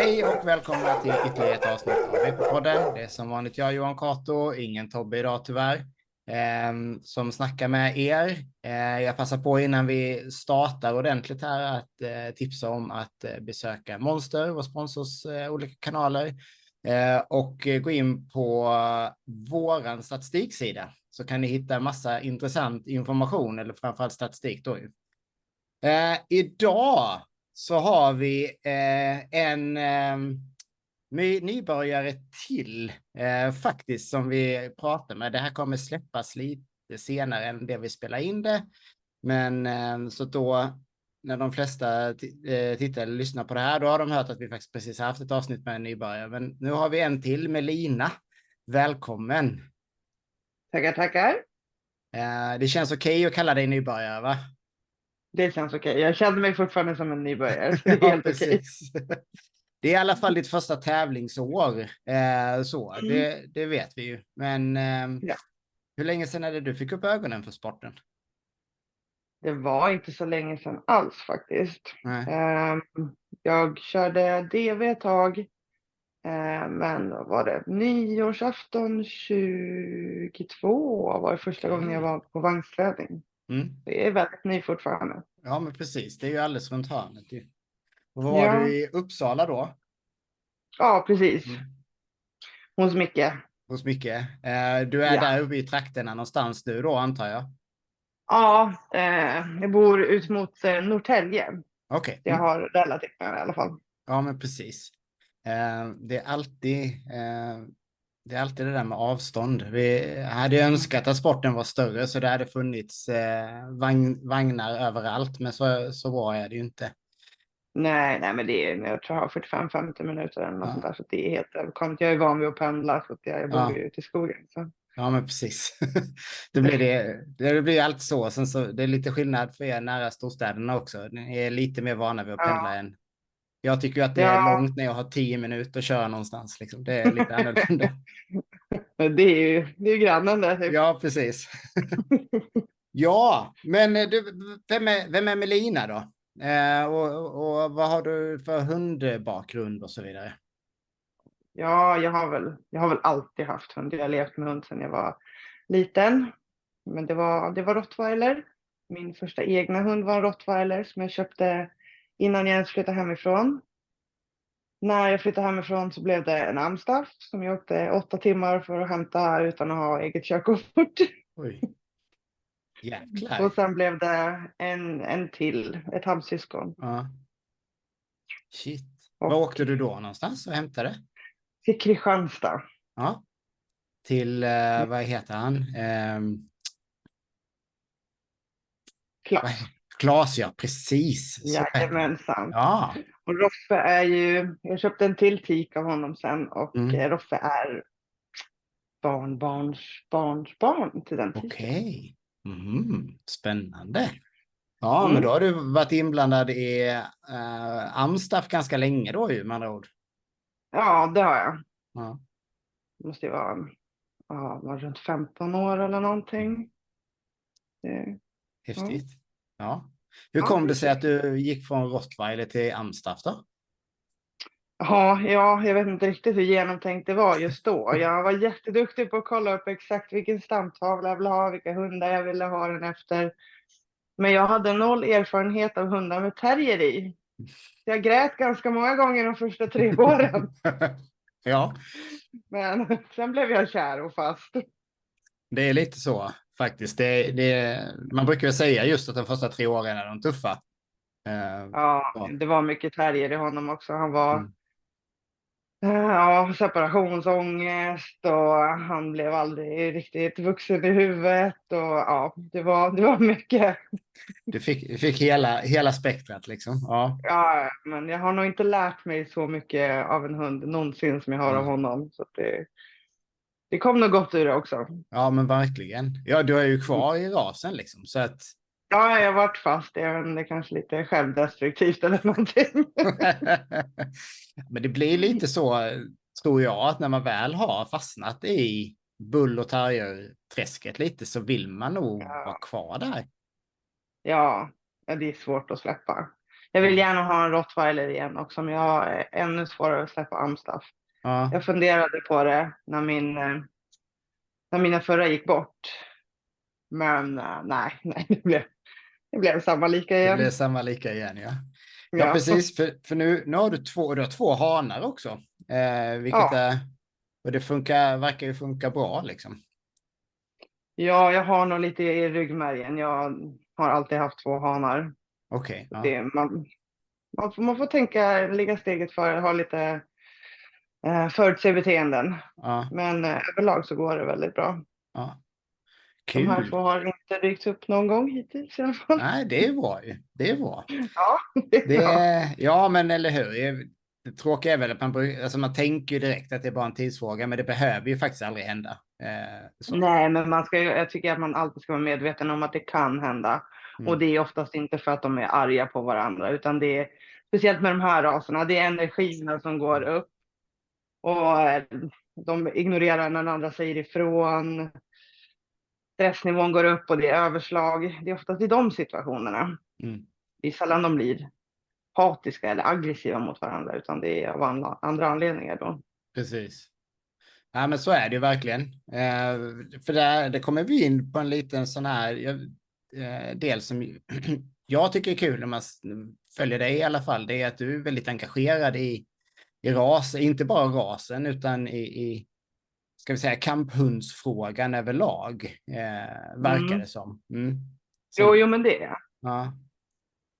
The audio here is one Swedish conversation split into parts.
Hej och välkomna till ytterligare ett avsnitt av VP-podden. Det är som vanligt jag, Johan Kato, ingen Tobbe idag tyvärr, som snackar med er. Jag passar på innan vi startar ordentligt här att tipsa om att besöka Monster, vår sponsors olika kanaler, och gå in på våran statistiksida så kan ni hitta massa intressant information eller framförallt statistik då. Idag så har vi en nybörjare till faktiskt som vi pratar med. Det här kommer släppas lite senare än det vi spelar in det. Men så då när de flesta tittar eller lyssnar på det här, då har de hört att vi faktiskt precis haft ett avsnitt med en nybörjare. Men nu har vi en till med Lina. Välkommen! Tackar, tackar. Det känns okej att kalla dig nybörjare, va? Det känns okej. Jag känner mig fortfarande som en nybörjare, så det är Ja, helt okej. precis. Det är i alla fall ditt första tävlingsår. Det vet vi ju. Men Ja. hur länge sedan är det du fick upp ögonen för sporten? Det var inte så länge sedan alls faktiskt. Nej. Jag körde DV ett tag, men vad var det? Nyårsafton 22 var det första gången jag var på vagnsträning. Mm. Det är väldigt ny fortfarande. Ja, men precis. Det är ju alldeles runt hörnet. Och vad var Ja. du i Uppsala då? Ja, precis. Mm. Hos Micke. Hos Micke. Du är Ja. där uppe i trakterna någonstans du då, antar jag? Ja, jag bor ut mot Norrtälje. Okej. Jag har relativt nära i alla fall. Ja, men precis. Det är alltid det där med avstånd. Vi hade önskat att sporten var större så det hade funnits vagnar överallt, men så bra är det ju inte. Nej, men det är, jag tror jag har 45-50 minuter eller något Ja. sånt där, så det är helt överkomligt. Jag är van vid att pendla, så att jag bor ju ute i skogen. Så. Ja, men precis. Det blir alltid så. Sen så. Det är lite skillnad för er nära storstäderna också. Ni är lite mer vana vid att pendla än. Jag tycker ju att det är långt när jag har 10 minuter att köra någonstans. Liksom. Det är lite annorlunda. Det är ju grannen där. Typ. Ja, precis. Ja, men du, vem är Melina då? Och vad har du för hundbakgrund och så vidare? Ja, jag har väl alltid haft hund. Jag har levt med hund sedan jag var liten. Men det var rottweiler. Min första egna hund var en rottweiler som jag köpte innan jag ens flyttade hemifrån. När jag flyttade hemifrån så blev det en amstaff som jag åkte 8 timmar för att hämta utan att ha eget körkort. Oj. Jäklar. Och sen blev det en till, ett halvsyskon. Ja. Shit. Och Var åkte du då någonstans och hämtade? till Kristianstad. Ja. Till, vad heter han? Klas. Klas, ja, precis. Jajamensan. Ja. Och Roffe är ju, jag köpte en till tik av honom sen och Roffe är barn till den tiken. Okej. Spännande. Ja, men då har du varit inblandad i Amstaff ganska länge då ju, med andra ord. Ja, det har jag. Ja. Det måste ju vara runt 15 år eller någonting. Häftigt. Ja. Hur kom det sig att du gick från rottweiler till Amstaff då? Ja, jag vet inte riktigt hur genomtänkt det var just då. Jag var jätteduktig på att kolla upp exakt vilken stamtavla jag ville ha, vilka hundar jag ville ha den efter. Men jag hade 0 erfarenhet av hundar med terrier i. Jag grät ganska många gånger de första 3 åren. Ja. Men sen blev jag kär och fast. Det är lite så faktiskt. Man brukar säga just att de första 3 åren är de tuffa. Ja, det var mycket terrier i honom också. Han var separationsångest och han blev aldrig riktigt vuxen i huvudet. Och ja, det var mycket. Du fick hela spektrat liksom. Ja, men jag har nog inte lärt mig så mycket av en hund någonsin som jag har av honom. Så det kom nog gott ur det också. Ja, men verkligen. Ja, du är ju kvar i rasen liksom. Så att... Ja, jag har varit fast. Det är kanske lite självdestruktivt eller någonting. Men det blir lite så, tror jag, att när man väl har fastnat i bull- och terrier-träsket lite så vill man nog vara kvar där. Ja, det är svårt att släppa. Jag vill gärna ha en rottweiler igen också, men jag är ännu svårare att släppa amstaff. Ja, Jag funderade på det när mina förra gick bort. Men nej, det blev samma lika det blir igen. samma lika igen, ja. Ja, Ja, precis, för nu har du två hanar också, vilket ja, är, och det verkar ju funka bra liksom. ja, jag har nog lite i ryggmärgen. Jag har alltid haft 2 hanar. Okej, ja. Man får tänka, ligga steget för, ha lite förutse beteenden. Ja, Men överlag så går det väldigt bra. ja. De här Kul. 2 har inte dykt upp någon gång hittills i alla fall. Nej, det är bra ju. Det är bra. Ja, det är bra. Ja, men eller hur? Det tråkiga är väl att man tänker ju direkt att det är bara en tidsfråga, men det behöver ju faktiskt aldrig hända. Så. Nej, men jag tycker att man alltid ska vara medveten om att det kan hända. Och Mm. det är oftast inte för att de är arga på varandra, utan det är speciellt med de här raserna, det är energierna som går upp. Och de ignorerar när den andra säger ifrån. Stressnivån går upp och det är överslag. Det är oftast i de situationerna. Mm. Det är sällan de blir hatiska eller aggressiva mot varandra, utan det är av andra anledningar då. Precis. Ja, men så är det ju verkligen. För det kommer vi in på en liten sån här del som jag tycker är kul när man följer dig i alla fall. Det är att du är väldigt engagerad i ras, inte bara rasen utan i ska vi säga kamphundsfrågan överlag, verkar det Mm. som. Mm. Jo, men det är. Ja,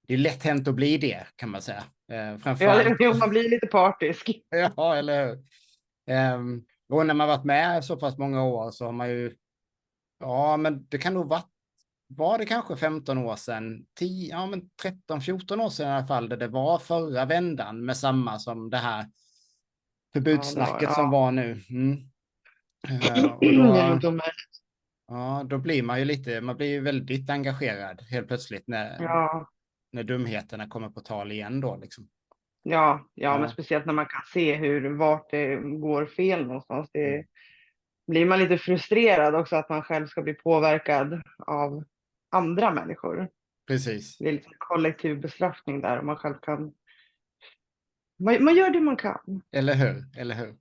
det är lätt hänt att bli det kan man säga. Ja, Framförallt. jo, man blir lite partisk. Ja, eller hur? Och när man varit med så pass många år så har man ju, ja, men det kan nog var det kanske 15 år sedan, 10, ja men 13-14 år sedan i alla fall, där det var förra vändan med samma som det här Ja, det var, förbudssnacket som ja. var nu. Mm. Och Det är då, inte omöjligt. ja, då blir man blir ju väldigt engagerad helt plötsligt Ja, när dumheterna kommer på tal igen då liksom. ja, men Ja, speciellt när man kan se vart det går fel någonstans. mm, Det blir man lite frustrerad också att man själv ska bli påverkad av andra människor. precis. Det är lite kollektiv bestraffning där och man själv kan. Man gör det man kan. Eller hur? Eller hur?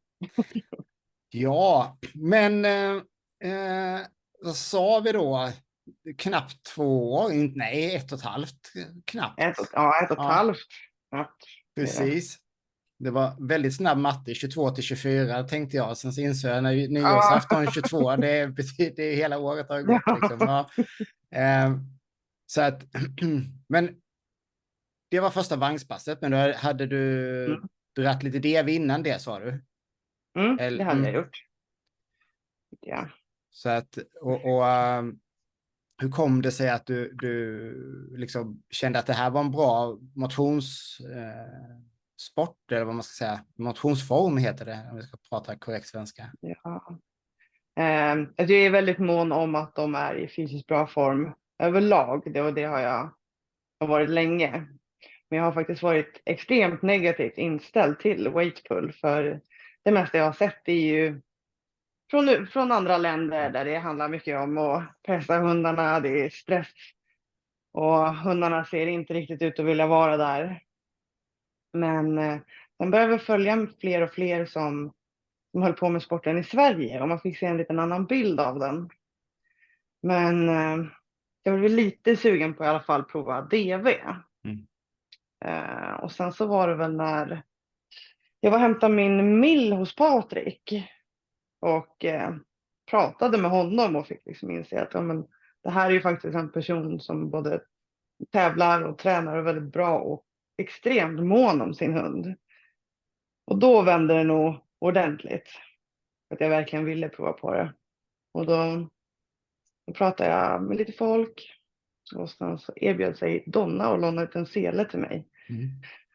Ja, men vad sa vi då? Knappt 2 år, nej, 1,5, knappt. Ett och ett Ja, halvt. Knappt. Det är det. precis. Det var väldigt snabb matte, 22 till 24 tänkte jag. Sen så insåg jag när Ja. nyårsafton 22, det betyder hela året har gått liksom. Ja. Så att, men det var första vagnspasset, men då hade du Mm. dratt lite dev innan det sa du? Det hade jag gjort. Ja. Så att, hur kom det sig att du liksom kände att det här var en bra motionssport, eller vad man ska säga, motionsform heter det, om vi ska prata korrekt svenska? Ja. Jag är väldigt mån om att de är i fysiskt bra form överlag. Det har jag varit länge. Men jag har faktiskt varit extremt negativt inställd till weightpull. För det mesta jag har sett är ju från andra länder där det handlar mycket om att pressa hundarna. Det är stress. Och hundarna ser inte riktigt ut att vilja vara där. Men man behöver följa fler och fler som höll på med sporten i Sverige. Och man fick se en liten annan bild av den. Men jag blev lite sugen på i alla fall prova DV. Mm. Och sen så var det väl när jag var och hämtade min mill hos Patrik. Och pratade med honom och fick liksom inse att men, det här är ju faktiskt en person som både tävlar och tränar och är väldigt bra och extremt mån om sin hund. Och då vände det nog ordentligt. Att jag verkligen ville prova på det. Och då pratade jag med lite folk. Och sen så erbjöd sig Donna och låna ut en sele till mig. Mm.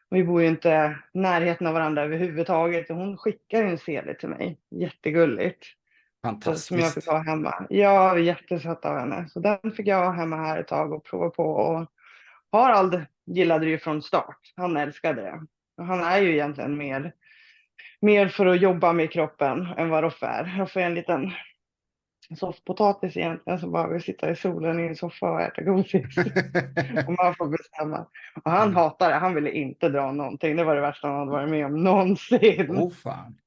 Vi bor ju inte i närheten av varandra överhuvudtaget. Och hon skickar en sele till mig. Jättegulligt. Som jag fick Fantastiskt. ha hemma. Ja, jättesött av henne. Så den fick jag ha hemma här ett tag och prova på. Och Harald gillade det ju från start. Han älskade det. Och han är ju egentligen mer för att jobba med kroppen än vad Roffe är. Roffe är en soffpotatis egentligen som bara vill sitta i solen i en soffa och äta godis. Och man får bestämma. Och han Mm. hatar det. Han ville inte dra någonting. Det var det värsta han hade varit med om någonsin. Oh fan.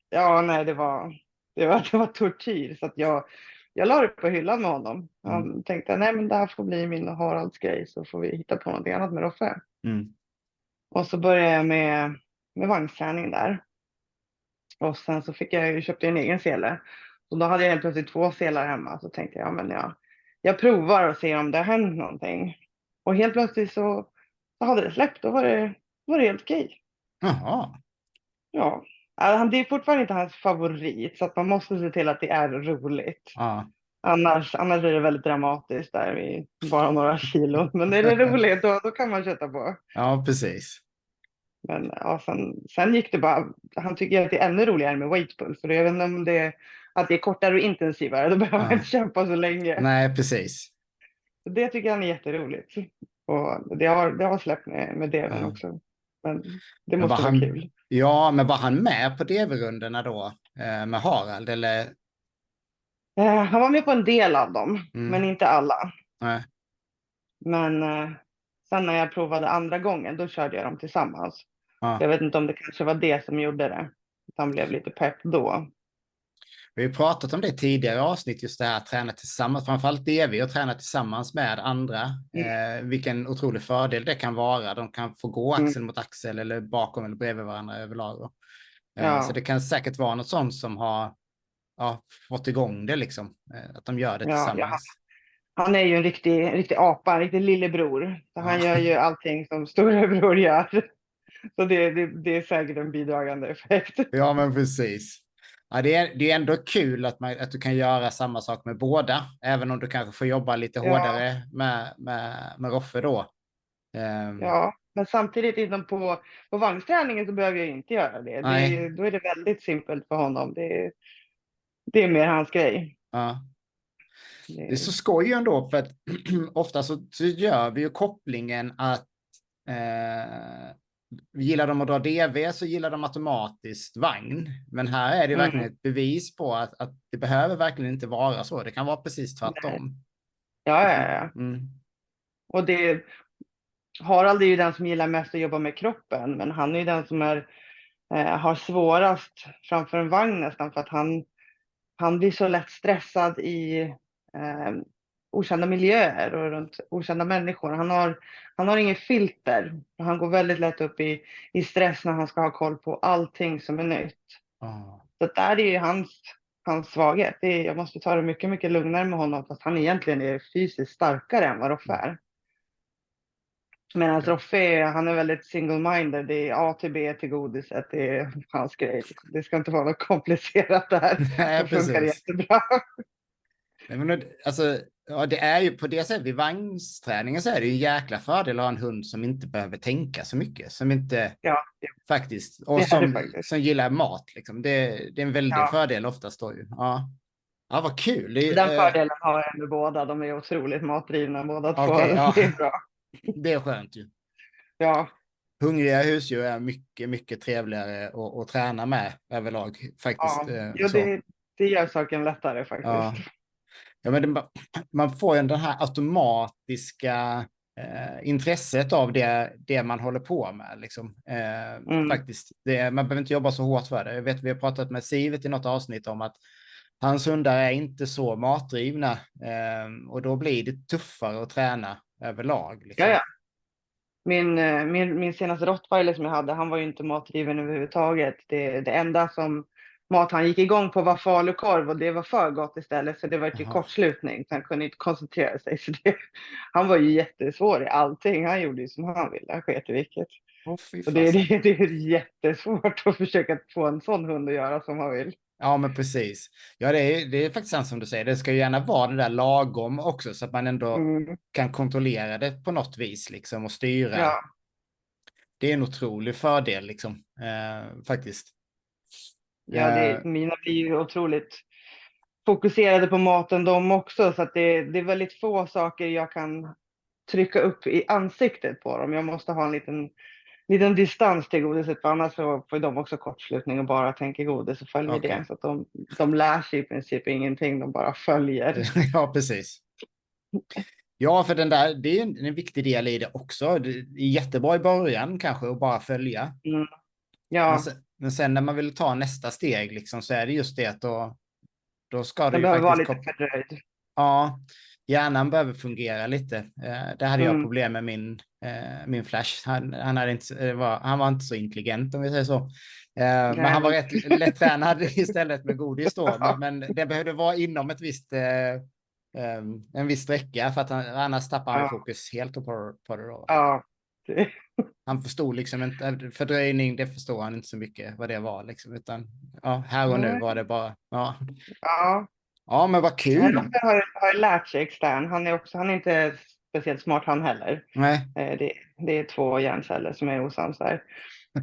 Ja, nej, det var tortyr. Så att jag la det på hyllan med honom. Mm. Han tänkte, nej men det här får bli min och Haralds grej. Så får vi hitta på någonting annat med Roffe. Mm. Och så började jag med vagnsträning där. Och sen så köpte jag en egen sele. Och då hade jag helt plötsligt 2 selar hemma. Så tänkte jag, ja men jag provar och ser om det har hänt någonting. Och helt plötsligt så hade det släppt. Då var det helt okej. Jaha. Ja. Det är fortfarande inte hans favorit. Så att man måste se till att det är roligt. Ja. Annars är det väldigt dramatiskt där vid bara några kilo. Men är det roligt då kan man köta på. Ja, precis. Men ja, sen gick det bara. Han tycker att det är ännu roligare med weightpull. För jag vet inte om att det är kortare och intensivare. Då behöver man Ja. inte kämpa så länge. Nej, precis. Så det tycker han är jätteroligt. Och det har släppt med Devin Ja. också. Men det Men måste vara kul. Ja, men var han med på DV-rundorna då med Harald eller? Han var med på en del av dem, men inte alla. Nej. Men sen när jag provade andra gången, då körde jag dem tillsammans. Ja. Jag vet inte om det kanske var det som gjorde det. Han blev lite pepp då. Vi har pratat om det tidigare avsnitt, just det här att träna tillsammans, framförallt DV och träna tillsammans med andra. Vilken otrolig fördel det kan vara. De kan få gå axel mot axel eller bakom eller bredvid varandra överlag. Så det kan säkert vara något sånt som har fått igång det liksom. Att de gör det tillsammans. Han är ju en riktig apa, en riktig lillebror. Så han gör ju allting som storebror gör. Så det är säkert en bidragande effekt. Ja, men precis. Ja, det är ändå kul att du kan göra samma sak med båda, även om du kanske får jobba lite hårdare med Roffe då. Ja, men samtidigt inom på vagnsträningen så behöver jag inte göra det. Då är det väldigt simpelt för honom. Det är mer hans grej. Ja. Det är så skoj ändå, för att ofta så gör vi ju kopplingen att gillar de att dra DV så gillar de automatiskt vagn. Men här är det verkligen ett bevis på att det behöver verkligen inte vara så. Det kan vara precis tvärtom. Ja. Mm. Och Harald är ju den som gillar mest att jobba med kroppen. Men han är ju den som har svårast framför en vagn nästan. För att han blir så lätt stressad i okända miljöer och runt okända människor. Han har ingen filter. Han går väldigt lätt upp i stress när han ska ha koll på allting som är nytt. Så där är ju hans svaghet. Jag måste ta det mycket, mycket lugnare med honom, fast han egentligen är fysiskt starkare än vad Roffe är. Medan Roffe, han är väldigt single-minded. Det är A till B till godiset. Det är hans grej. Det ska inte vara något komplicerat där. Nej, det funkar precis. jättebra. Nej, men alltså, det är ju på det sättet vid vagnsträningen så är det ju en jäkla fördel att ha en hund som inte behöver tänka så mycket. Som inte faktiskt, och som gillar mat. Liksom. Det är en väldig fördel oftast då ju. Ja, vad kul. Den fördelen har jag med båda. De är otroligt matdrivna båda två. Det är bra. Det är skönt ju. Ja. Hungriga husdjur är mycket, mycket trevligare att träna med överlag faktiskt. Det gör saken lättare faktiskt. Ja, men man får ju den här automatiska intresset av det man håller på med. Liksom. Faktiskt. Man behöver inte jobba så hårt för det. Jag vet, vi har pratat med Sivet i något avsnitt om att hans hundar är inte så matdrivna. Och då blir det tuffare att träna överlag. Liksom. Ja. Min senaste rottweiler som jag hade, han var ju inte matdriven överhuvudtaget. Det enda som mat han gick igång på var falukorv, och det var för gott istället, så det var till kortslutning. Så han kunde inte koncentrera sig. Så han var ju jättesvår i allting. Han gjorde ju som han ville, han sket i vilket. Och det är jättesvårt att försöka få en sån hund att göra som han vill. Ja, men precis. Ja, det är faktiskt sant som du säger. Det ska ju gärna vara det där lagom också, så att man ändå kan kontrollera det på något vis liksom, och styra. Ja. Det är en otrolig fördel liksom, faktiskt. Ja, mina blir ju otroligt fokuserade på maten de också, så att det är väldigt få saker jag kan trycka upp i ansiktet på dem. Jag måste ha en liten distans till godiset, för annars så får de också kortslutning och bara tänker godis och följer Okej. det. Så att de lär sig i princip ingenting, de bara följer. Ja, precis. Ja, för det är en viktig del i det också. Det är jättebra i början kanske att bara följa. Mm. Men Ja, sen när man vill ta nästa steg liksom, så är det just det att då ska du den ju behöver vara faktiskt lite fördröjd. ja, hjärnan behöver fungera lite. Det hade jag Mm. problem med min Flash. Han var inte så intelligent om vi säger så. Men Nej, han var men, rätt lättränad istället med godis då. Men det behövde vara inom en viss sträcka för att annars tappar han ju ja, fokus helt på det då. ja. Han förstod liksom inte, fördröjning, det förstod han inte så mycket vad det var liksom, utan ja, här och nu Nej. var det bara, ja. Ja. Ja, men vad Nej, kul. Roffe har ju lärt sig extern. Han är inte speciellt smart han heller. Nej. Det är 2 hjärnceller som är osams där.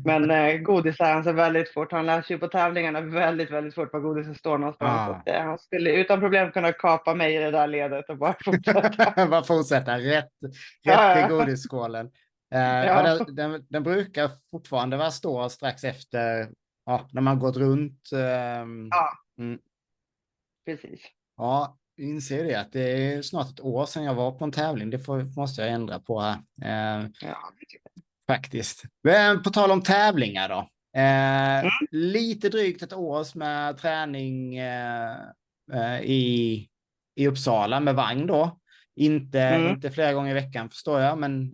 Men godis lär han sig väldigt fort. Han lär sig ju på tävlingarna väldigt, väldigt fort var godiset står någonstans. Så Ah. att, han skulle utan problem kunna kapa mig i det där ledet och bara fortsätta. Bara fortsätta rätt till Ja, godisskålen. Ja, ja, den brukar fortfarande stå strax efter, ja, när man gått runt. ja, Mm, precis. ja, inser det att det är snart ett år sedan jag var på en tävling. Det måste jag ändra på här. Ja, Faktiskt. Men på tal om tävlingar då. mm, Lite drygt ett års med träning i Uppsala med vagn då. mm. Inte flera gånger i veckan förstår jag, men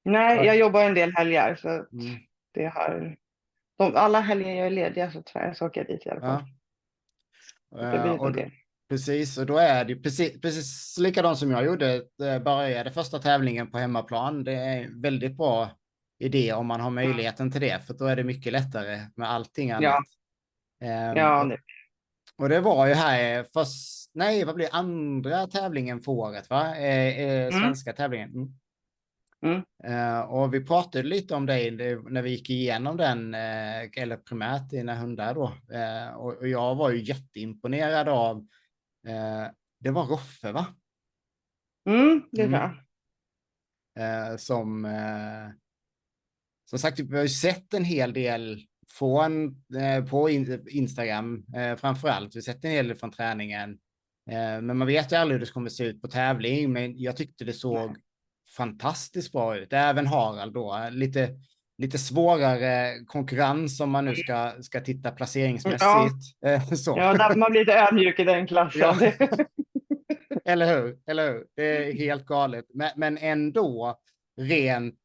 Nej, ja. jag jobbar en del helger så att Mm, det har... alla helger jag är lediga så åker jag dit i alla fall. ja. Det blir Och en del. precis, och då är det precis likadant som jag gjorde. Började första tävlingen på hemmaplan. Det är en väldigt bra idé om man har möjligheten till det, för då är det mycket lättare med allting Ja, annat. ja, Och det var ju här vad blir andra tävlingen för året, va? mm, Svenska tävlingen. mm. Och vi pratade lite om det när vi gick igenom den, eller primärt dina hundar då. Och jag var ju jätteimponerad av, det var Roffe, va? Det tror jag. Som sagt, vi har ju sett en hel del på Instagram framför allt. Vi har sett en hel del från träningen. Men man vet ju aldrig hur det kommer se ut på tävling. Men jag tyckte det såg fantastiskt bra ut. Även Harald då. Lite svårare konkurrens om man nu ska titta placeringsmässigt. Så. Ja, där man blir lite ödmjuk i den klassen. Ja. Eller hur? Det är helt galet. Men ändå, rent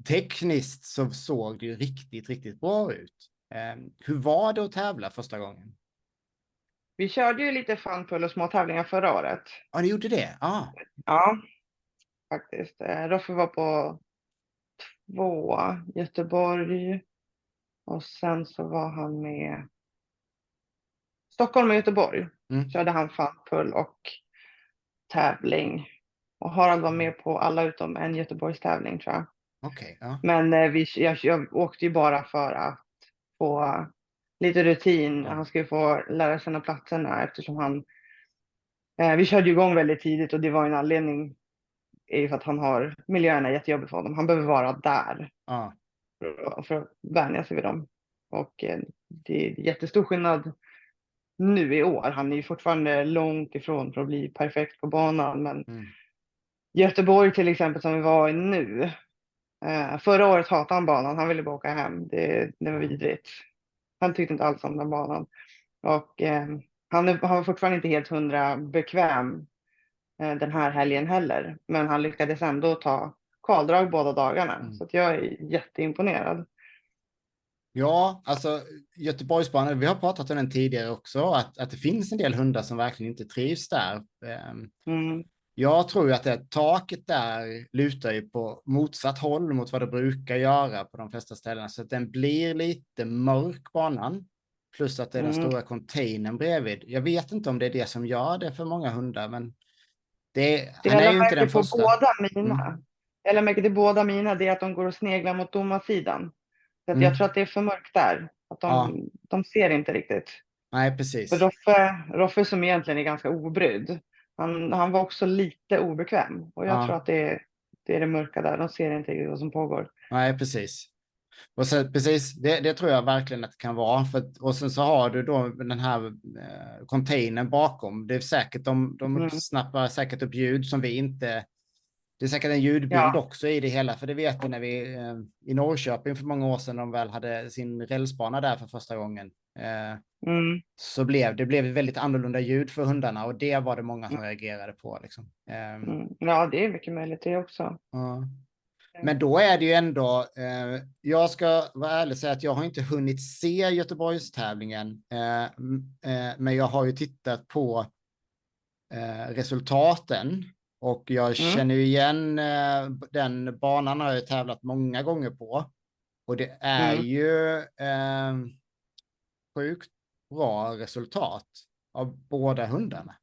tekniskt så såg det ju riktigt, riktigt bra ut. Hur var det att tävla första gången? Vi körde ju lite funpull och små tävlingar förra året. Ja, ni gjorde det? Ja, faktiskt. Roffe var på 2 Göteborg och sen så var han med Stockholm och Göteborg. Mm. Körde han funpull och tävling. Och Harald var med på alla utom en Göteborgstävling tror jag. Okej, ja. Men jag åkte ju bara för att få lite rutin. Ja. Han skulle få lära känna platserna eftersom vi körde igång väldigt tidigt och det var en anledning är ju för att miljöerna är jättejobbig för honom. Han behöver vara där Ja. för att vänja sig vid dem. Och det är jättestor skillnad nu i år. Han är ju fortfarande långt ifrån för att bli perfekt på banan. Men Göteborg till exempel som vi var i nu. Förra året hatade han banan. Han ville bara åka hem. Det var vidrigt. Han tyckte inte alls om den banan. Och han var fortfarande inte helt 100 bekväm den här helgen heller. Men han lyckades ändå ta kvaldrag båda dagarna. Så att jag är jätteimponerad. Ja, alltså Göteborgsbanan, vi har pratat om den tidigare också, att det finns en del hundar som verkligen inte trivs där. Jag tror ju att det taket där lutar ju på motsatt håll mot vad det brukar göra på de flesta ställena. Så att den blir lite mörk banan. Plus att det är den stora containern bredvid. Jag vet inte om det är det som gör det för många hundar, men han är ju inte den första. Jag märker till båda mina, det är att de går och sneglar mot domarsidan. Så att jag tror att det är för mörkt där. Att de ser inte riktigt. Nej, precis. För Roffe som egentligen är ganska obrydd. Han var också lite obekväm. Och jag tror att det det är det mörka där. De ser inte riktigt vad som pågår. Nej, precis. Och så, precis, det tror jag verkligen att det kan vara. Och sen så har du då den här containern bakom. Det är säkert, de snappar säkert upp ljud som vi inte... Det är säkert en ljudbild också i det hela, för det vet vi när vi i Norrköping för många år sedan, de väl hade sin rälsbana där för första gången. Så blev det väldigt annorlunda ljud för hundarna, och det var det många som reagerade på. Liksom. Ja, det är mycket möjligt det också. Men då är det ju ändå, jag ska vara ärlig och säga att jag har inte hunnit se Göteborgstävlingen, men jag har ju tittat på resultaten. Och jag känner ju igen den banan, har jag tävlat många gånger på. Och det är ju sjukt bra resultat av båda hundarna.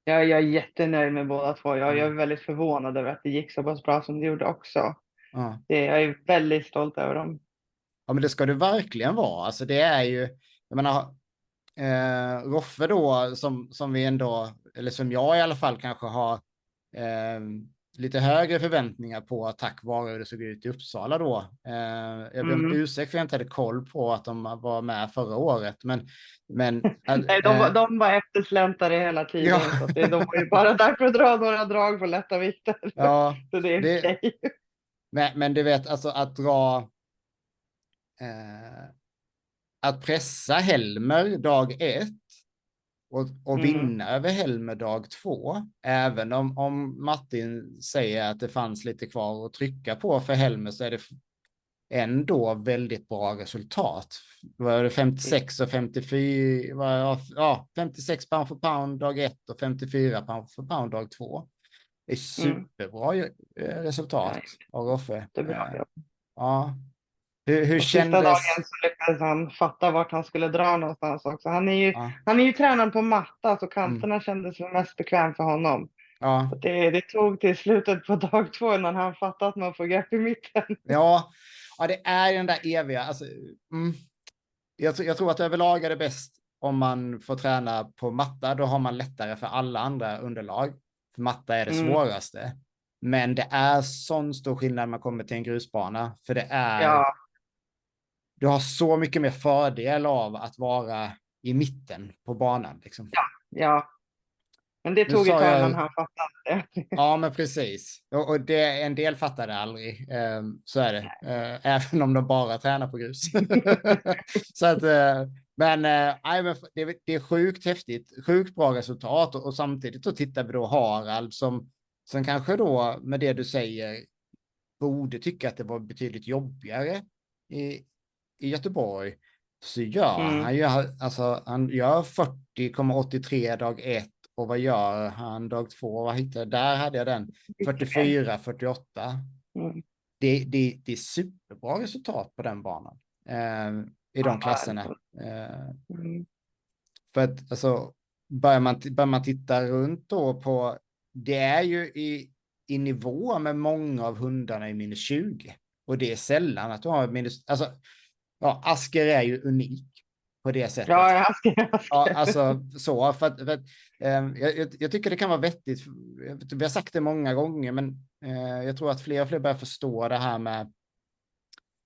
Jag är jättenöjd med båda två. Jag är väldigt förvånad över att det gick så pass bra som det gjorde också. Jag är väldigt stolt över dem. Ja, men det ska du verkligen vara. Alltså det är ju, jag menar, Roffe då, som vi ändå, eller som jag i alla fall kanske har lite högre förväntningar på, tack vare hur det såg ut i Uppsala då. Jag ber om ursäkt för att jag inte hade koll på att de var med förra året. Men nej, de var eftersläntare hela tiden. Ja. Så att de var ju bara där för att dra några drag på lätta vikter. Ja, så det är okej. Men du vet, alltså att dra... att pressa Helmer dag 1 och vinna över Helmer dag 2, även om Martin säger att det fanns lite kvar att trycka på för Helmer, så är det ändå väldigt bra resultat. Var det 56 och 54, 56 pound för pound dag 1 och 54 pound för pound dag 2. Det är superbra resultat av Roffe. Det är bra jobb. Ja. Hur och kändes... Sista dagen så lyckades han fatta vart han skulle dra någonstans också. Han är ju tränad på matta, så kanterna kändes mest bekväm för honom. Ja. Så det tog till slutet på dag 2 när han fattade att man får grepp i mitten. Ja, det är den där eviga. Alltså, jag tror att överlag är det bäst om man får träna på matta. Då har man lättare för alla andra underlag. För matta är det svåraste. Men det är sån stor skillnad när man kommer till en grusbana. För det är... Ja. Du har så mycket mer fördel av att vara i mitten på banan. Liksom. Ja. Men det tog ett tag innan han fattade det. Ja, men precis. Och en del fattar det aldrig. Så är det. Även om de bara tränar på grus. Så att, men det är sjukt häftigt. Sjukt bra resultat. Och samtidigt så tittar vi då Harald som kanske då, med det du säger, borde tycka att det var betydligt jobbigare i Göteborg. Så han gör 40,83 dag 1. Och vad gör han dag 2? Vad hittade jag? Där hade jag den. 44, 48. Det är superbra resultat på den banan. I de klasserna. För att alltså, börjar man titta runt då på... Det är ju i nivå med många av hundarna i minus 20. Och det är sällan att du har minus... Alltså, Asker är ju unik på det sättet. Ja, Asker. Ja, alltså så. För att, jag tycker det kan vara vettigt. Vi har sagt det många gånger, men jag tror att fler och fler börjar förstå det här med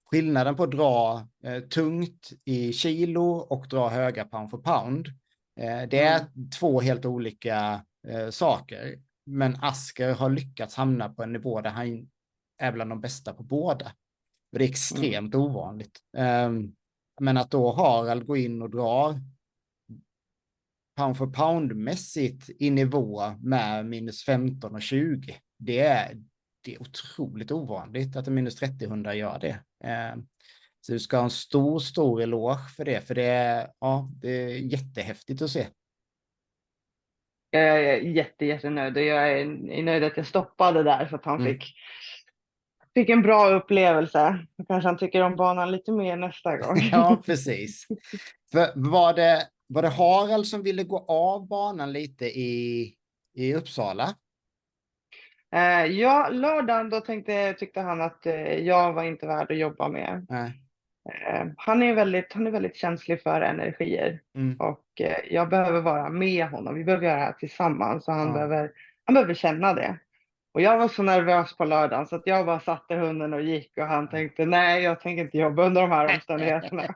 skillnaden på att dra tungt i kilo och dra höga pound for pound. Det är två helt olika saker. Men Asker har lyckats hamna på en nivå där han är bland de bästa på båda. Det är extremt ovanligt. Men att då Harald går in och drar pound for pound-mässigt i nivå med minus 15 och 20. Det är otroligt ovanligt att en minus 30-hundar gör det. Så du ska ha en stor eloge för det. För det är jättehäftigt att se. Jag är jättenöjd och jag är nöjd att jag stoppade där så att han fick en bra upplevelse. Kanske han tycker om banan lite mer nästa gång. Ja, precis. För var det Harald som ville gå av banan lite i Uppsala? Ja, lördagen då tyckte han att jag var inte värd att jobba med. Han är väldigt känslig för energier. Och jag behöver vara med honom. Vi behöver göra det här tillsammans. Så han behöver känna det. Och jag var så nervös på lördagen så att jag bara satte hunden och gick, och han tänkte nej, jag tänker inte jobba under de här omständigheterna.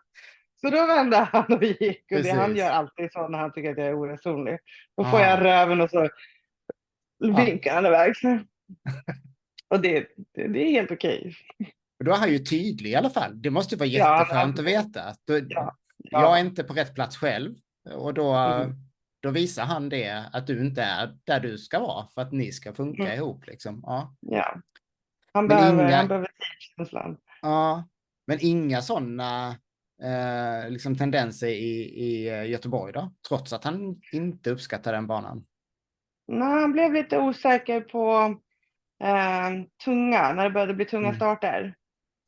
Så då vände han och gick, och det han gör Precis. alltid så när han tycker att jag är oresonlig. Då får jag Ja. röven och så Ja. vinkar han iväg. Och det är helt okej. Och då är han ju tydlig i alla fall. Det måste vara Ja, jätteskönt att veta att ja, jag är ja. inte på rätt plats själv. Och då, Mm, då visar han det, att du inte är där du ska vara för att ni ska funka mm, ihop. Liksom. Ja. ja. Men Han inga, behöver teamkänslan. ja, men inga sådana liksom tendenser i Göteborg då, trots att han inte uppskattar den banan. Nej, han blev lite osäker på tunga, när det började bli tunga Mm. starter.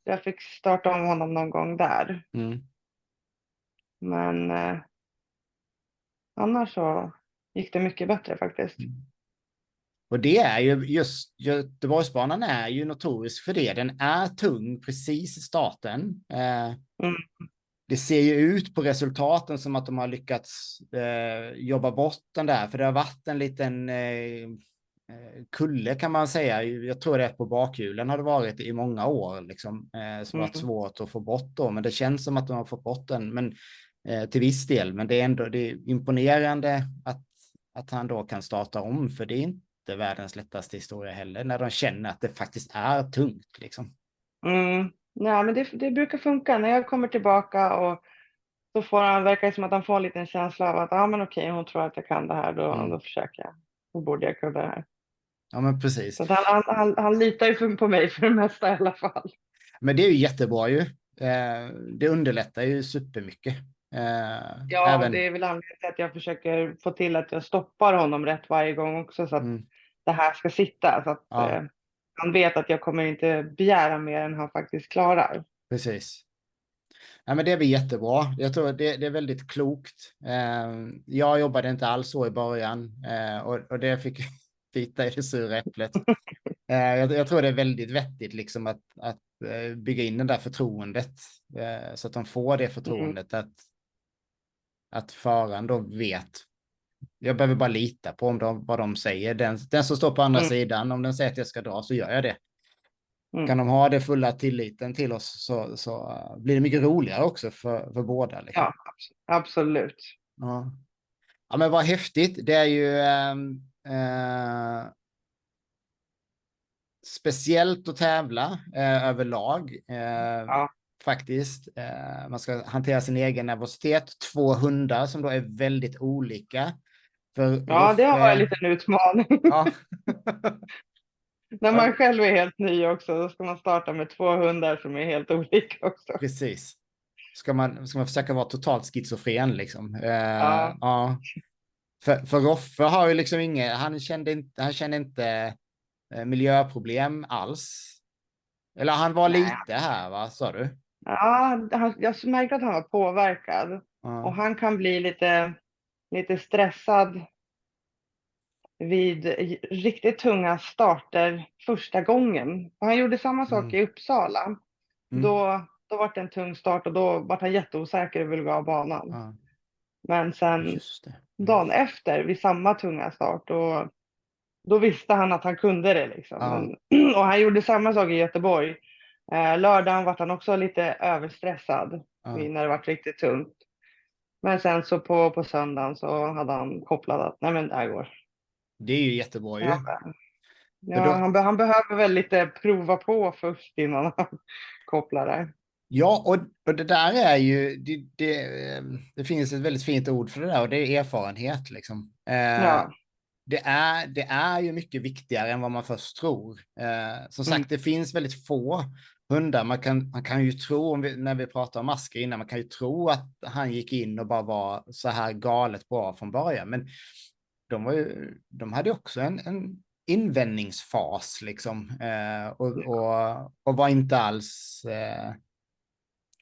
Jag fick starta om honom någon gång där. Mm. Men annars så gick det mycket bättre faktiskt. Mm. Och det är ju just, Göteborgsbanan är ju notorisk för det. Den är tung precis i starten. Mm, Det ser ju ut på resultaten som att de har lyckats jobba bort den där. För det har varit en liten kulle kan man säga. Jag tror det är på bakhjulen har det varit i många år. Liksom, som varit mm, svårt att få bort då. Men det känns som att de har fått bort den. Men, till viss del. Men det är imponerande att han då kan starta om. För det är inte världens lättaste historia heller. När de känner att det faktiskt är tungt. Liksom. mm. Nej, men det brukar funka. När jag kommer tillbaka och så verkar det som att han får en liten känsla av att men okej, hon tror att jag kan det här, då försöker jag. Då borde jag kunna det här. Ja, men precis. Så att han litar ju på mig för det mesta i alla fall. Men det är ju jättebra ju. Det underlättar ju supermycket. Ja, Även... det är väl anledningen till att jag försöker få till att jag stoppar honom rätt varje gång också, så att Mm, det här ska sitta. Så att ja, han vet att jag kommer inte begära mer än han faktiskt klarar. precis. Ja, men det blir jättebra. Jag tror det är väldigt klokt. Jag jobbade inte alls så i början och det fick bita i det sura äpplet. Jag tror det är väldigt vettigt liksom att bygga in det där förtroendet så att de får det Mm, förtroendet att föraren då vet. Jag behöver bara lita på vad de säger. Den som står på andra mm, sidan, om den säger att jag ska dra så gör jag det. mm. Kan de ha det fulla tilliten till oss så blir det mycket roligare också för båda. Liksom. Ja, absolut. Ja. Ja, men vad häftigt. Det är ju speciellt att tävla överlag. Ja. Faktiskt. Man ska hantera sin egen nervositet. 2 hundar som då är väldigt olika. För Ja, det har varit en Roffe... liten utmaning. Ja. När Ja, man själv är helt ny också, då ska man starta med 2 hundar som är helt olika också. precis. Ska man försöka vara totalt schizofren liksom. Ja. Ja. För Roffe har ju liksom han kände inte miljöproblem alls. Eller han var Nej. lite här, va? Sa du? Ja, jag märkte att han var påverkad. Och Ja. han kan bli lite stressad vid riktigt tunga starter första gången. Och han gjorde samma sak Mm. i Uppsala. Mm. Då var det en tung start och då var han jätteosäker och ville gå av banan. Ja. Men sen Just det. Mm. dagen efter vid samma tunga start, då visste han att han kunde det liksom. Ja. Och han gjorde samma sak i Göteborg. Lördagen var han också lite överstressad Ja. när det var riktigt tungt. Men sen så på söndagen så hade han kopplat att nej, men det här går. Det är ju jättebra ju. Ja, För ja, då, han behöver väl lite prova på först innan han kopplar det. ja, och det där är ju, det finns ett väldigt fint ord för det där och det är erfarenhet liksom. Ja. Det är ju mycket viktigare än vad man först tror. Som Mm. sagt, det finns väldigt få hundar. Man kan ju tro, när vi pratar om Asker innan, man kan ju tro att han gick in och bara var så här galet bra från början. Men de hade också en invändningsfas liksom. Och var inte alls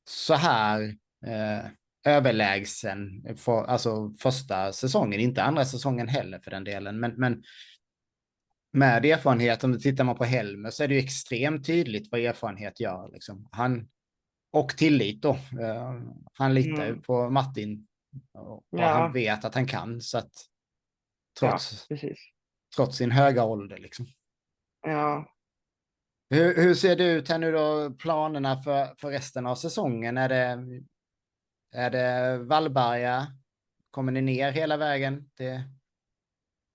så här överlägsen alltså första säsongen, inte andra säsongen heller för den delen, men med erfarenhet, om du tittar man på Helmer så är det ju extremt tydligt vad erfarenhet gör. Liksom. Och tillit då. Han litar ju på Martin och han Ja, vet att han kan, så att ja, trots precis. sin höga ålder liksom. Ja. Hur ser det ut här nu då, planerna för resten av säsongen? Är det Vallberga? Kommer ni ner hela vägen till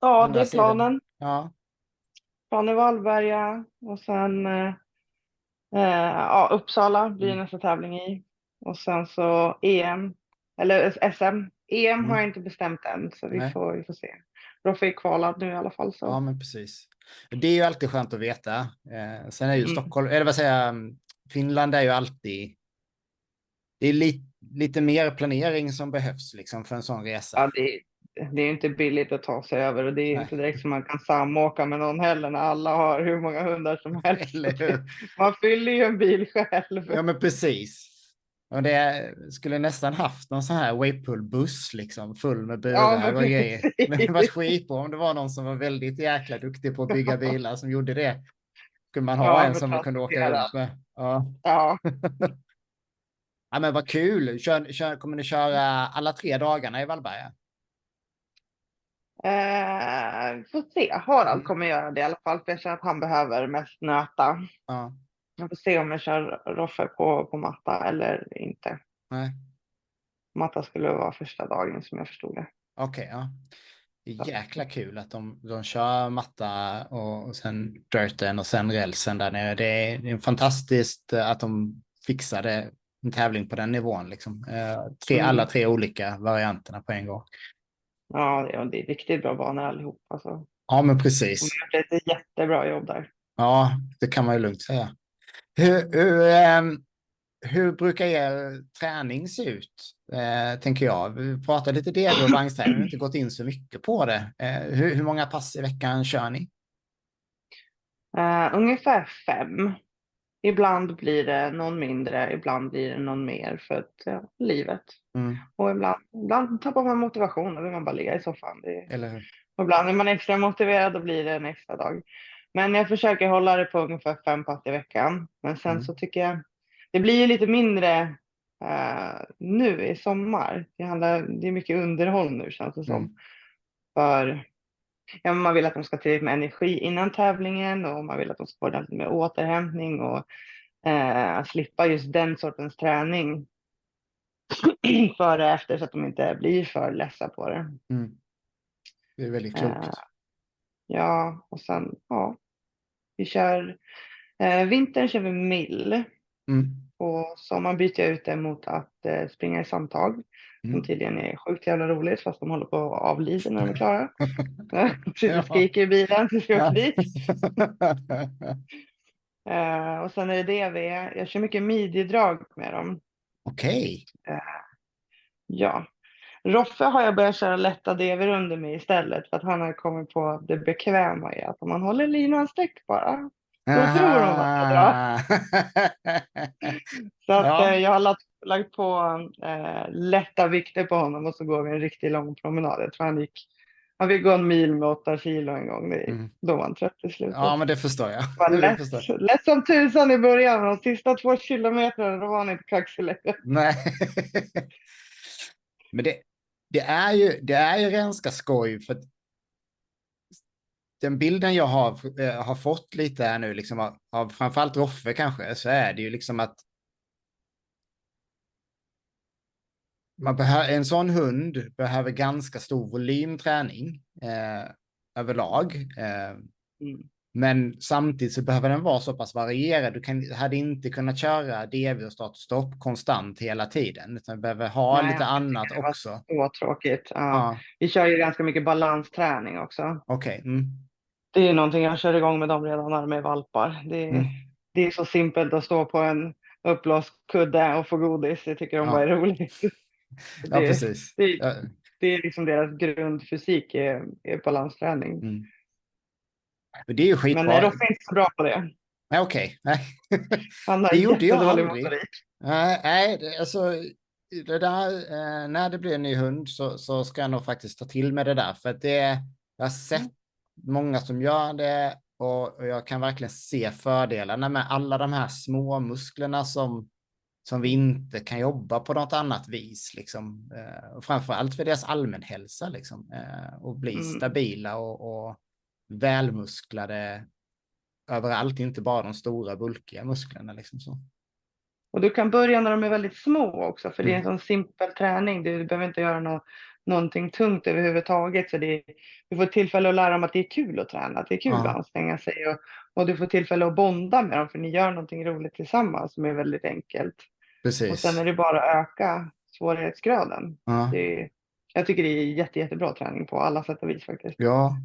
Ja, det andra är sidan? planen. Ja. Planen Vallberga och sen ja, Uppsala blir Mm. nästa tävling i. Och sen så EM, eller SM. EM har jag Mm. inte bestämt än, så vi Nej. får se. Roffe är kvalad nu i alla fall. Så. Ja, men precis. Det är ju alltid skönt att veta. Sen är ju Mm. Stockholm, eller vad säger jag, Finland är ju alltid, det är lite mer planering som behövs liksom för en sån resa. Ja, det är ju inte billigt att ta sig över och det är Nej. inte direkt som man kan samåka med någon heller när alla har hur många hundar som helst. Eller hur? Man fyller ju en bil själv. Ja, men precis. Och det skulle nästan haft någon sån här Waypool-buss liksom full med Ja, burar men och grejer. Men det var precis. skitbra om det var någon som var väldigt jäkla duktig på att bygga bilar som gjorde det. Skulle man ha Ja, en för som man kunde åka transportera. runt med. Ja. Ja. Ja, men vad kul. Kommer ni köra alla 3 dagarna i Vallberga? Får se. Harald Mm. kommer göra det i alla fall, för jag känner att han behöver mest nöta. Ja. Jag får se om jag kör Roffe på matta eller inte. Nej. Matta skulle vara första dagen som jag förstod det. Okej, ja. Det är Så. jäkla kul att de kör matta och sen dirten och sen rälsen där nere. Det är fantastiskt att de fixade en tävling på den nivån. Liksom. Alla Mm. 3 olika varianterna på en gång. Ja, det är riktigt bra banor allihop. Alltså. Ja, men De precis. har gjort ett jättebra jobb där. Ja, det kan man ju lugnt säga. Hur brukar er träning se ut? Tänker jag. Vi pratar lite DB och vagnsträning, vi har inte gått in så mycket på det. Hur många pass i veckan kör ni? Ungefär 5. Ibland blir det någon mindre, ibland blir det någon mer för att, ja, livet. Mm. Och ibland tappar man motivation och vill man bara ligga i soffan. Eller hur? Och ibland är man extra motiverad och blir det en extra dag. Men jag försöker hålla det på ungefär 5 pass i veckan. Men sen så Mm. tycker jag det blir ju lite mindre nu i sommar. Det är mycket underhåll nu känns det som. Mm. För ja, man vill att de ska ha tillräckligt med energi innan tävlingen och man vill att de ska få ordentligt med återhämtning och slippa just den sortens träning före och efter så att de inte blir för lessa på det. Mm. Det är väldigt klokt. Eh, ja, och sen ja, vi kör vintern kör vi mill Mm. och sommaren byter jag ut det mot att springa i samtag som Mm. tydligen är sjukt jävla roligt fast de håller på att avlida när de är klara. Sitter och Ja. skriker i bilen så ska jag Ja. dit. Och sen är det DV. Jag kör mycket midjedrag med dem. Okej. Eh, ja. Roffe har jag börjat köra lätta DV-runder med istället för att han har kommit på det bekväma i att om man håller linan sträckt bara, då tror de att jag drar. Aha. Så att Ja. jag har lagt på lätta vikter på honom och så går vi en riktigt lång promenad. Jag tror han fick gå en mil med 8 kilo en gång. Mm. Då var han trött i slutet. Ja, men det förstår jag. Var Det förstår jag. lätt som tusan i början, men de sista 2 kilometrarna då var han inte kaxig längre. Nej. Men det är ju ganska skoj för att den bilden jag har fått lite här nu liksom av framförallt Roffe kanske, så är det ju liksom att en sån hund behöver ganska stor volymträning överlag. Mm. Men samtidigt så behöver den vara så pass varierad. Hade inte kunnat köra DV och start och stopp konstant hela tiden. Utan du behöver ha Nej, lite jag annat tycker det var också. så tråkigt. Ja. Ja, Vi kör ju ganska mycket balansträning också. okej. Mm. Det är någonting jag kör igång med dem redan när de är valpar. Mm. Det är så simpelt att stå på en uppblåst kudde och få godis. Det tycker de bara Ja. är roligt. Ja, Det, precis. det, Ja. det är liksom deras grundfysik är balansträning. Mm. Men det är ju Men skitbra. Roffe är inte så bra på det. Nej, okej. Nej. Han har Det gjorde jag jättedålig aldrig. motorik. Nej, alltså det där, när det blir en ny hund så ska jag nog faktiskt ta till med det där. För att jag har sett många som gör det och jag kan verkligen se fördelarna med alla de här små musklerna som vi inte kan jobba på något annat vis. Liksom. Och framförallt för deras allmänhälsa. Liksom. Och bli stabila och välmusklade överallt, inte bara de stora bulkiga musklerna liksom så. Och du kan börja när de är väldigt små också, för det är en Mm. sån simpel träning. Du behöver inte göra någonting tungt överhuvudtaget. Så du får tillfälle att lära dem att det är kul att träna, att det är kul att Ja, anstränga sig. Och du får tillfälle att bonda med dem, för ni gör någonting roligt tillsammans som är väldigt enkelt. Och sen precis. är det bara att öka svårighetsgraden. Ja, Jag tycker det är jättebra träning på alla sätt och vis faktiskt. ja.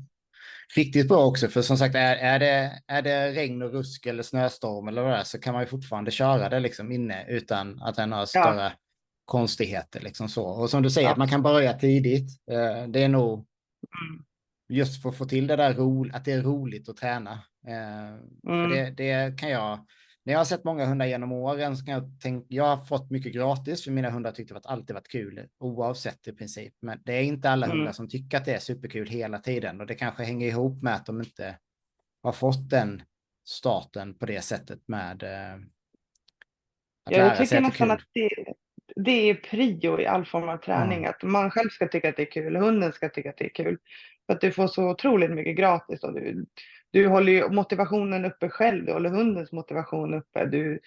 Riktigt bra också, för som sagt, är det regn och rusk eller snöstorm eller vad det är, så kan man ju fortfarande köra det liksom inne utan att den har Ja, större konstigheter liksom så. Och som du säger, att man kan absolut. börja tidigt. Det är nog Mm. just för att få till det där att det är roligt att träna. För Mm. det kan jag, när jag har sett många hundar genom åren, så kan jag tänka, jag har fått mycket gratis, för mina hundar tyckte att det alltid varit kul, oavsett i princip. Men det är inte alla hundar Mm. som tycker att det är superkul hela tiden, och det kanske hänger ihop med att de inte har fått den starten på det sättet med att Jag lära sig tycker att det är nästan att kul. det är prio i all form av Ja, träning. Att man själv ska tycka att det är kul, hunden ska tycka att det är kul. För att du får så otroligt mycket gratis. Och du håller ju motivationen uppe själv, du håller hundens motivation uppe. Du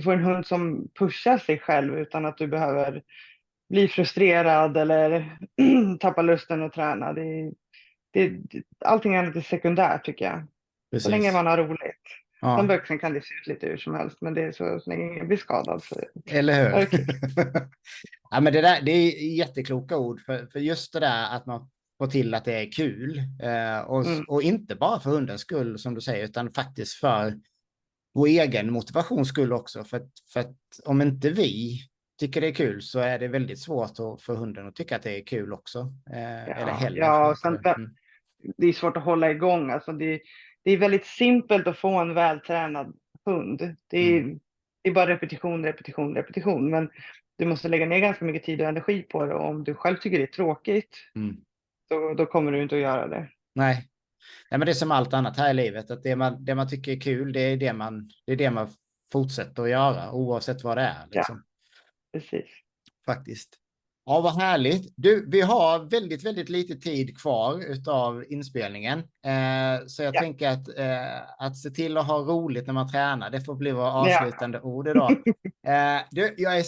får en hund som pushar sig själv utan att du behöver bli frustrerad eller tappa lusten att träna. Allting annat är sekundärt tycker jag. Så länge precis. man har roligt. Ja, Sen kan det se ut lite hur som helst, men det är så länge ingen blir skadad så eller är hur? det kul. Ja, men det är jättekloka ord, för just det där att man får till att det är kul, Mm. och inte bara för hundens skull som du säger, utan faktiskt för vår egen motivations skull också. För att om inte vi tycker det är kul, så är det väldigt svårt för hunden att tycka att det är kul också. Eller heller. Ja, och Heter sen, det. Mm. det är svårt att hålla igång. Alltså det är väldigt simpelt att få en vältränad hund. Mm. Det är bara repetition, repetition, repetition. Men du måste lägga ner ganska mycket tid och energi på det. Och om du själv tycker det är tråkigt, Mm. då kommer du inte att göra det. Nej. Nej, men det är som allt annat här i livet, att det man tycker är kul, det är det man fortsätter att göra, oavsett vad det är. Ja, Liksom. precis. Faktiskt. Ja, vad härligt. Du, vi har väldigt, väldigt lite tid kvar utav inspelningen. Så jag Ja. tänker att se till att ha roligt när man tränar, det får bli våra Ja. avslutande ord idag. Du, jag är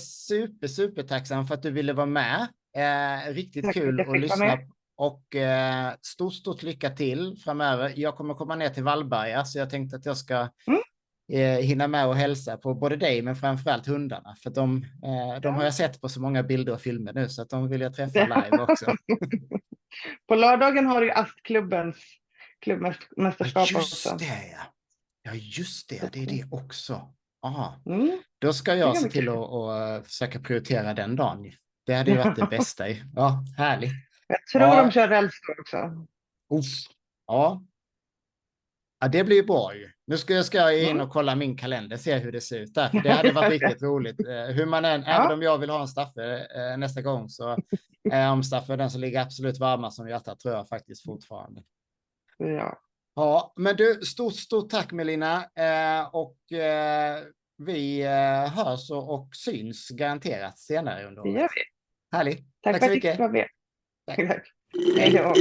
super tacksam för att du ville vara med. Riktigt Tack för att kul jag att fick vara lyssna. med. Och stort lycka till framöver. Jag kommer komma ner till Vallberga, så jag tänkte att jag ska Mm. hinna med och hälsa på både dig, men framförallt hundarna. För de har Ja. jag sett på så många bilder och filmer nu, så att de vill jag träffa live också. På lördagen har du Astklubbens Ja, klubbmästerskap just också. det. Ja, just det. Det är det också. Aha. Mm. Då ska Det jag kan se bli till kul. att försöka prioritera den dagen. Det hade ju varit det bästa. Ja, härligt. Jag tror de Ja, kör rälsår också. uff. Ja. Ja, det blir bra ju. Nu ska jag in Mm. och kolla min kalender, se hur det ser ut där. För det hade varit riktigt roligt. Hur man även Ja, om jag vill ha en Staffe nästa gång, så om Staffe är den som ligger absolut varmast som hjärtat, tror jag faktiskt fortfarande. ja, Ja, men du, stort tack Melina. Vi hörs och syns garanterat senare under det året. gör vi. Härligt. Tack Tack för så att du fick mycket. vara med. Tack. Tack. Hej Hej. då.